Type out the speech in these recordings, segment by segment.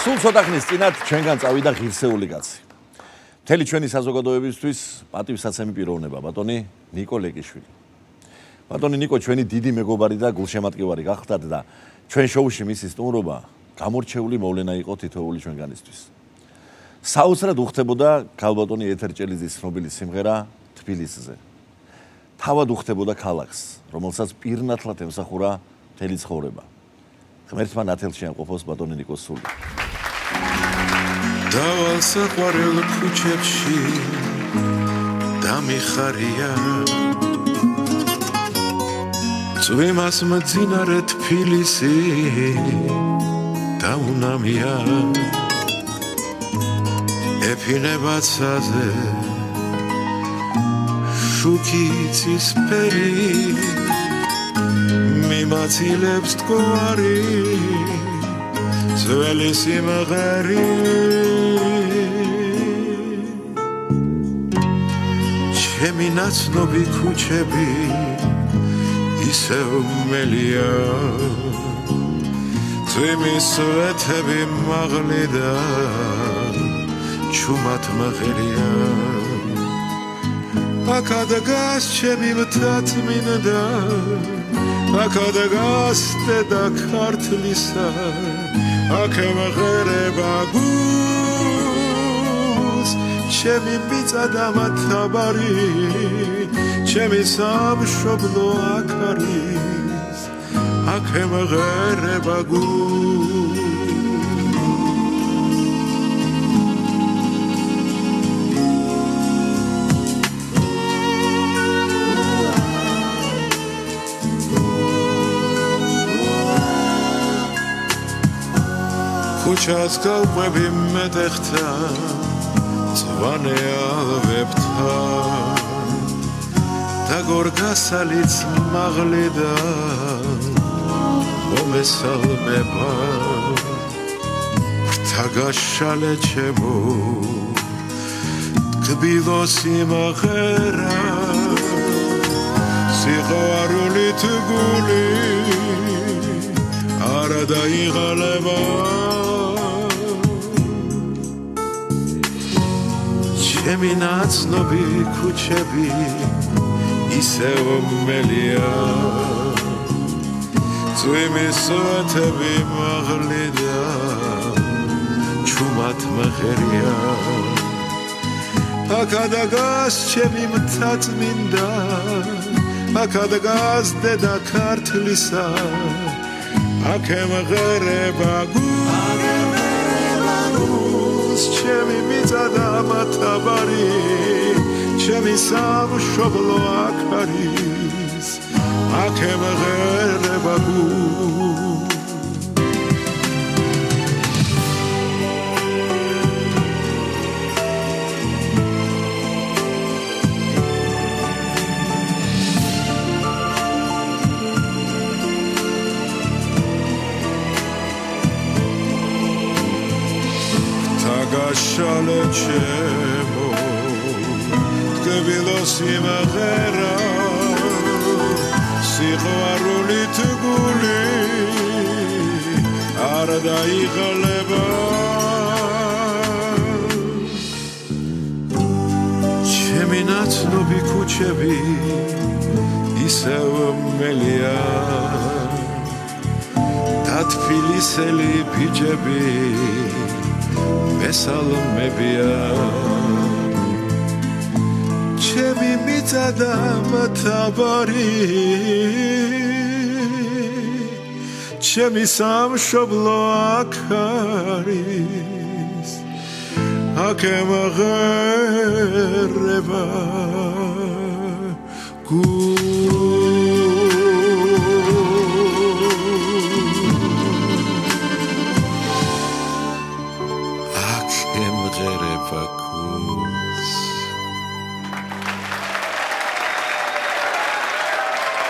სულ ცოტა ხნის წინათ ჩვენგან წავიდა ღირსეული კაცი. მთელი ჩვენი საზოგადოებისთვის პატივსაცემი პიროვნება ბატონი ნიკო ლეკიშვილი. ბატონი ნიკო ჩვენი დიდი მეგობარი და გულშემატკივარი გახდათ და ჩვენ შოუში მისი სტუმრობა გამორჩეული მოვლენა იყო თითოეული ჩვენგანისთვის. საოცრად უხდებოდა ქალბატონი ეთერჭელიძის ცნობილი სიმღერა თბილისზე. თავად უხდებოდა ქალაქს, რომელსაც პირნათლად ემსახურა მთელი ცხოვრება. ღმერთმა ნათელში ამყოფოს ბატონი ნიკოს სული. დავალ საყვარელ ქუჩებში დამიხარია წვიმას მძინარე თბილისი დაუნამია ეფინება ცაზე შუქი ცისფერი მიმაცილებს თგვარი ძველი სიმღერი ჩემი ნაცნობი ქუჩები ისევ მელია წვიმის სვეტები მაღლი და ჩუმად მღერია აკადაგას ჩემი მთაწმინდა აკადაგას დედა ქართლისა აქე მღერება გულს ჩემი მიწა და მათაბარი ჩემი სამშობლო აქ არის აქე მღერება გულს ქუჩას გავყვები მეტეხთა წვანე ალვებთან და გორგასალიც მაღლი და მომესალმება ფრთა გაშალე ჩემო თბილო სიმღერა სიყვარულით გული არა დაიღალება ჩემი ნაცნობი ქუჩები ისევ მელია წვიმის სვეტები მაღლი და ჩუმად მღერია აკადაგას ჩემი მთაწმინდა აკადაგას დედა ქართლისა აქე მღერება გულს ჩემი მიწა და მათაბარი ჩემი სამშობლო აქ არის აქე მღერება გულს გაშალე ჩემო თბილო სიმღერა სიყვარულით გული არ დაიღალება ჩემი ნაცნობი ქუჩები ისევ მელია და თბილისელი ბიჭები მესალმებია ჩემი მიწა და მათაბარი ჩემი სამშობლო აქ არის აქე მღერება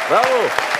Bravo!